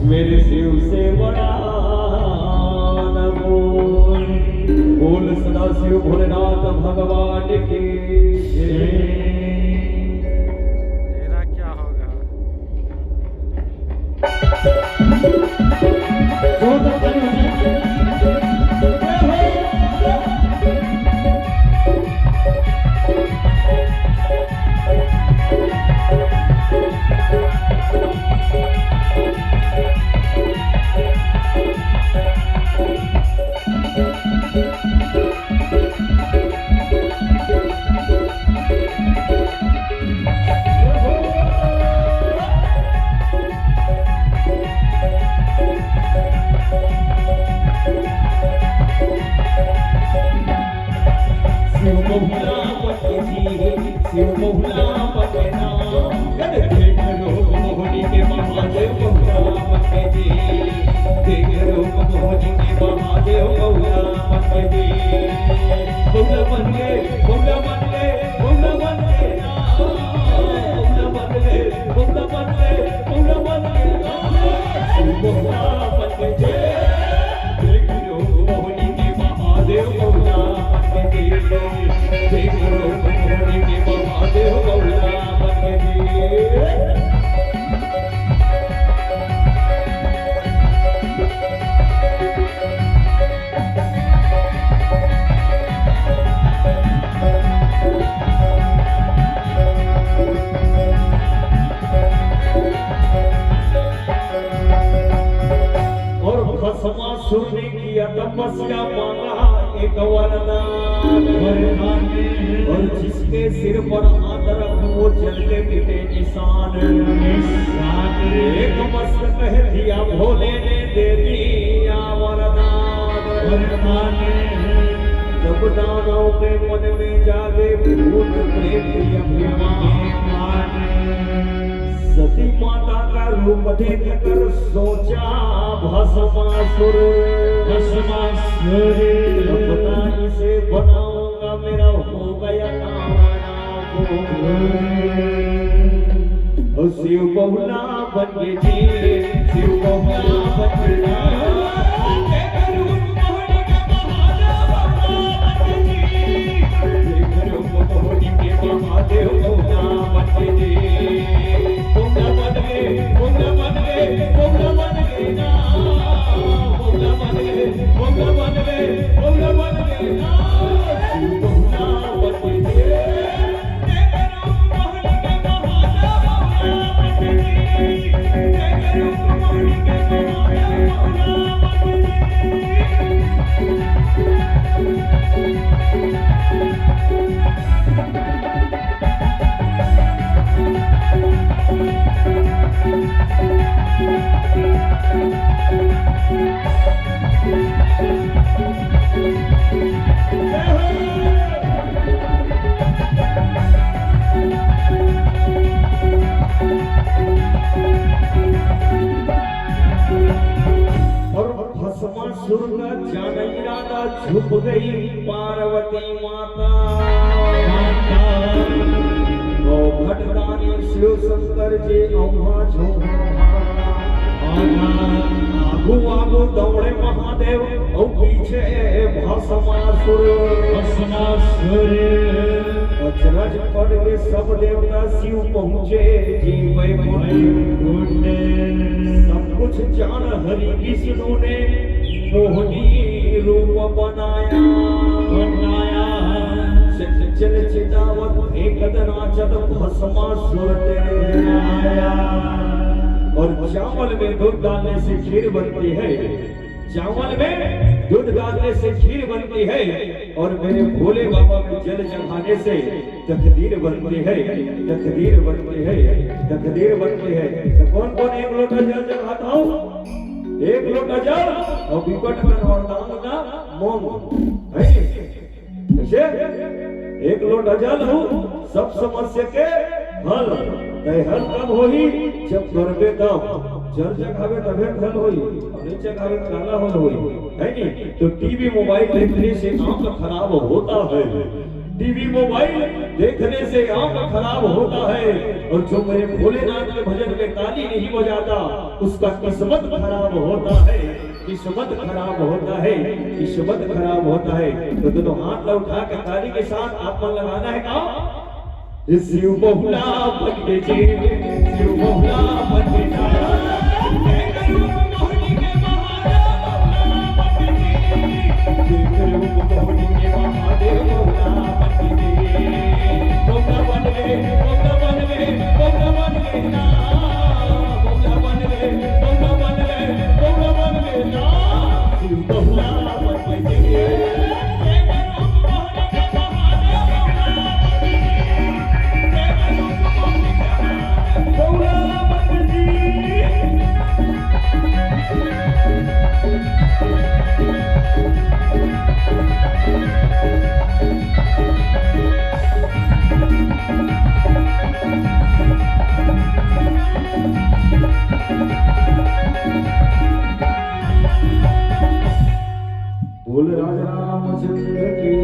मेरे शिव से बड़ा न कोई। बोल सदा शिव भोलेनाथ भगवान की जय। तेरा क्या होगा? जोरदार ताली बजाइए। शिव बहुला पति शिव बहुला पतना गद देख लोग मोहनी के महादेव बहुला पति देख लोग मोहनी के महादेव बहुला पति बहुला बन गए बहुला बन गए बहुला बन गए बहुला बन गए बहुला बन गए बहुला बन गए शिव बहुला पति देख लोग मोहनी के महादेव बहुला पति देख लोग मोहनी के महादेव बहुला पति। और भस्मासुर ने किया तपस्या मांगा एक वरदान और जिसके सिर पर हाथ रख वो जलते मिटे निशान। एक मस्त कह दिया भोले ने दे दिया वरदान। जब दानव के मन में जागे भूत प्रेत अभिमान सती माता का रूप देख कर सोचा भस्मासुर अपना इसे बनाऊंगा मेरा हो गया काम। शिव बहुला बन गए जी शिव बहुला बन गए महादेव बहुला बन गए बहुला बन गए बहुला बन गए बहुला बन गए ना बहुला बन गए बहुला बन गए बहुला बन गए ना शिव बहुला बन गए भस्मासुर का जान इरादा झुक गई पार्वती माता। घटदानी शिव शंकर जी अम्हा झोंका आगू आगू दौड़े महादेव और पीछे भस्मासुर अचरज पड़ गए सब देवता शिव पहुँचे जी सब कुछ जान हरि विष्णु ने मोहनी रूप बनाया चल चितावत एकद नाचत भस्मासुर तेरे आया। और चावल में दूध डालने से खीर बनती है चावल में दूध डालने से खीर बनती है और मेरे भोले बाबा में जल चढ़ाने से तकदीर बनती है तकदीर बनती है तकदीर बनती है। तो कौन कौन एक लोटा जल चढ़ाता हो एक लोटा जल और विकट में वरदान का मोम है एक लोटा जल हो सब समस्या के हल हल कब होई जब करबे तब जल जगावे तबे हल होई नहीं जगावे काला हल होई है नी। तो टीवी मोबाइल देखने से आंख खराब होता है टीवी मोबाइल देखने से आंख खराब होता है, और जो मेरे भोलेनाथ के भजन में ताली नहीं बजाता उसका किस्मत खराब होता है, किस्मत खराब होता है, किस्मत खराब होता है। तो दोनों हाथ उठा के ताली के साथ आप मन लगाना है का शिव बहुला बनके जी, शिव बहुला बनके जा। बोल राजा रामचंद्र की